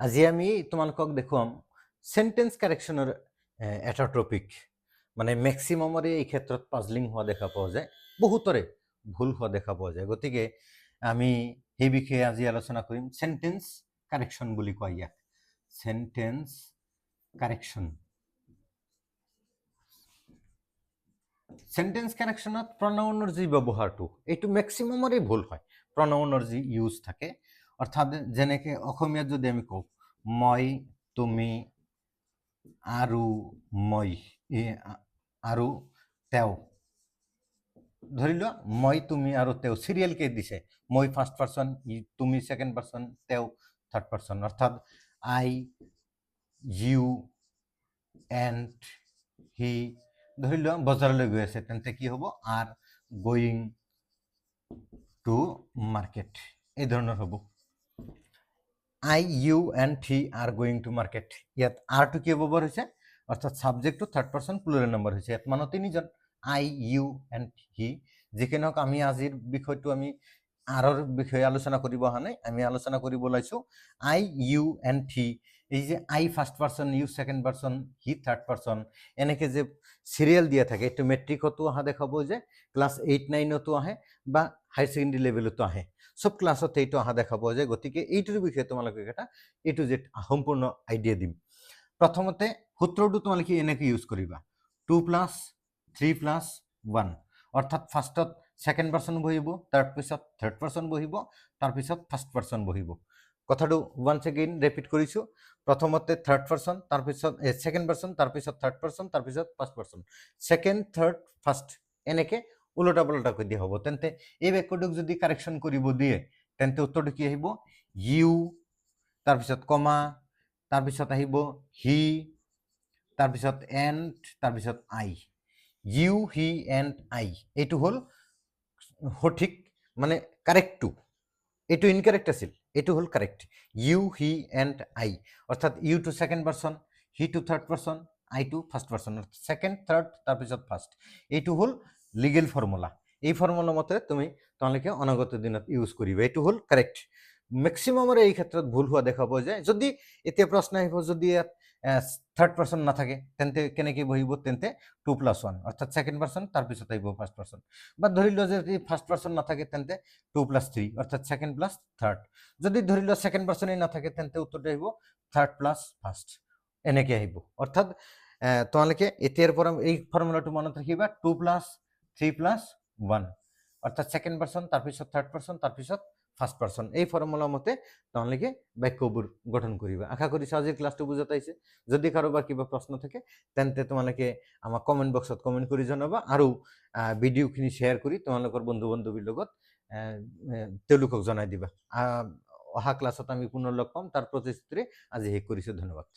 আজি আমি তোমালোকক দেখুৱাম সেন্টেন্স কাৰেকশ্যনৰ এটা টপিক মানে মেক্সিমামৰে এই ক্ষেত্ৰত পাজলিং হোৱা দেখা পোৱা যায়, বহুতৰে ভুল হোৱা দেখা পোৱা যায়। গতিকে আমি সেই বিষয়ে আজি আলোচনা কৰিম। সেন্টেন্স কাৰেকশ্যন বুলি কয় ইয়াক, সেন্টেন্স কাৰেকশ্যন। সেন্টেন্স কাৰেকশ্যনত প্ৰনাউনৰ যি ব্যৱহাৰটো এইটো মেক্সিমামৰে ভুল হয়। প্ৰনাউনৰ যি ইউজ থাকে, অৰ্থাৎ যেনেকে অসমীয়াত যদি আমি কওঁ মই, তুমি, আৰু মই, আৰু তেওঁ, ধৰি লোৱা মই, তুমি আৰু তেওঁ সিৰিয়েলকে দিছে। মই ফাৰ্ষ্ট পাৰ্সন, তুমি সেকেন্ড পাৰ্সন, তেওঁ থাৰ্ড পাৰ্সন, অৰ্থাৎ আই, ইউ, এণ্ড, হি। ধৰি লোৱা বজাৰলৈ গৈ আছে, তেন্তে কি হ'ব? আৰ গোয়িং টু মাৰ্কেট, এই ধৰণৰ হ'ব। I, you, and he are going to market, ইয়াত আৰটো কি ব্যৱহাৰ হৈছে? অৰ্থাৎ সাবজেক্টটো থাৰ্ড পাৰ্সন প্লুৰেল নম্বৰ হৈছে। ইয়াত মানুহ তিনিজন, আই, ইউ, এণ্ড হি। যিকি নহওক আমি আজিৰ বিষয়টো আমি আৰৰ বিষয়ে আলোচনা কৰিব অহা নাই, আমি আলোচনা কৰিব ওলাইছো আই, ইউ, এণ্ড হি। এই যে I first person, you second person, he third person, এনেকে যে সিৰিয়াল দিয়া থাকে, এইটো মেট্ৰিকতো অহা দেখা পাব যে, ক্লাছ 8-9তো আহে বা হায়াৰ ছেকেণ্ডেৰী লেভেলতো আহে, সব ক্লাছত এইটো অহা দেখা পোৱা যায়। গতিকে এইটোৰ বিষয়ে তোমালোকে এটা এ টু জেড সম্পূৰ্ণ আইডিয়া দিম। প্ৰথমতে সূত্ৰটো তোমালোকে এনেকৈ ইউজ কৰিবা, 2+3+1, অৰ্থাৎ ফাৰ্ষ্টত সেকেন্ড পাৰ্সন বহিব, তাৰপিছত থাৰ্ড পাৰ্সন বহিব, তাৰপিছত ফাৰ্ষ্ট পাৰ্সন বহিব। কথাটো ওয়ান্স এগেইন ৰিপিট কৰিছো, প্ৰথমতে থাৰ্ড পাৰ্সন, তাৰপিছত সেকেন্ড পাৰ্সন, তাৰপিছত থাৰ্ড পাৰ্সন, তাৰপিছত first person, second, third, first, এনেকে উলটা পালটাকৈ দিয়া হ'ব। তেন্তে এই বাক্যটোক যদি কাৰেকশ্যন কৰিব দিয়ে, তেন্তে উত্তৰটো কি আহিব? ইউ, তাৰপিছত কমা, তাৰপিছত আহিব হি, তাৰপিছত এণ্ড, তাৰপিছত আই। ইউ, হি, এণ্ড আই, এইটো হ'ল সঠিক মানে কাৰেক্টটো। এইটো ইনকাৰেক্ট আছিল, এইটো হ'ল correct. You, he, and I, অৰ্থাৎ you to second person, he to third person, I to first person, second, third, তাৰপিছত ফাৰ্ষ্ট। এইটো হ'ল লিগেল ফৰ্মুলা। এই ফৰ্মুলা মতে তোমালোকে অনাগত দিনত ইউজ কৰিবা, এইটো হ'ল কাৰেক্ট। মেক্সিমামৰে এই ক্ষেত্ৰত ভুল হোৱা দেখা পোৱা যায়। যদি এতিয়া প্ৰশ্ন আহিব, যদি ইয়াত থাৰ্ড পাৰ্সন নাথাকে, তেন্তে কেনেকৈ বহিব? তেন্তে 2+1, অৰ্থাৎ সেকেন্ড পাৰ্সন, তাৰপিছত আহিব ফাৰ্ষ্ট পাৰ্সন। বা ধৰি লোৱা যদি ফাৰ্ষ্ট পাৰ্সন নাথাকে, তেন্তে 2+3, অৰ্থাৎ সেকেন্ড প্লাস থাৰ্ড। যদি ধৰি লোৱা সেকেন্ড পাৰ্সনেই নাথাকে, তেন্তে উত্তৰটো আহিব থাৰ্ড প্লাস ফাৰ্ষ্ট, এনেকৈ আহিব। অৰ্থাৎ তোমালোকে এতিয়াৰ পৰা এই ফৰ্মুলাটো মনত ৰাখিবা, 2+3+1, অৰ্থাৎ সেকেন্ড পাৰ্সন, তাৰপিছত থাৰ্ড পাৰ্সন, তাৰপিছত ফাৰ্ষ্ট পাৰ্সন। এই ফৰ্মুলা মতে তোমালোকে বাক্যবোৰ গঠন কৰিবা। আশা কৰিছো আজিৰ ক্লাছটো বুজাত আহিছে। যদি কাৰোবাৰ কিবা প্ৰশ্ন থাকে, তেন্তে তোমালোকে আমাক কমেণ্ট বক্সত কমেণ্ট কৰি জনাবা, আৰু ভিডিঅ'খিনি শ্বেয়াৰ কৰি তোমালোকৰ বন্ধু বান্ধৱীৰ লগত তেওঁলোকক জনাই দিবা। অহা ক্লাছত আমি পুনৰ লগ পাম, তাৰ প্ৰতিশ্ৰুতিৰে আজি শেষ কৰিছো। ধন্যবাদ।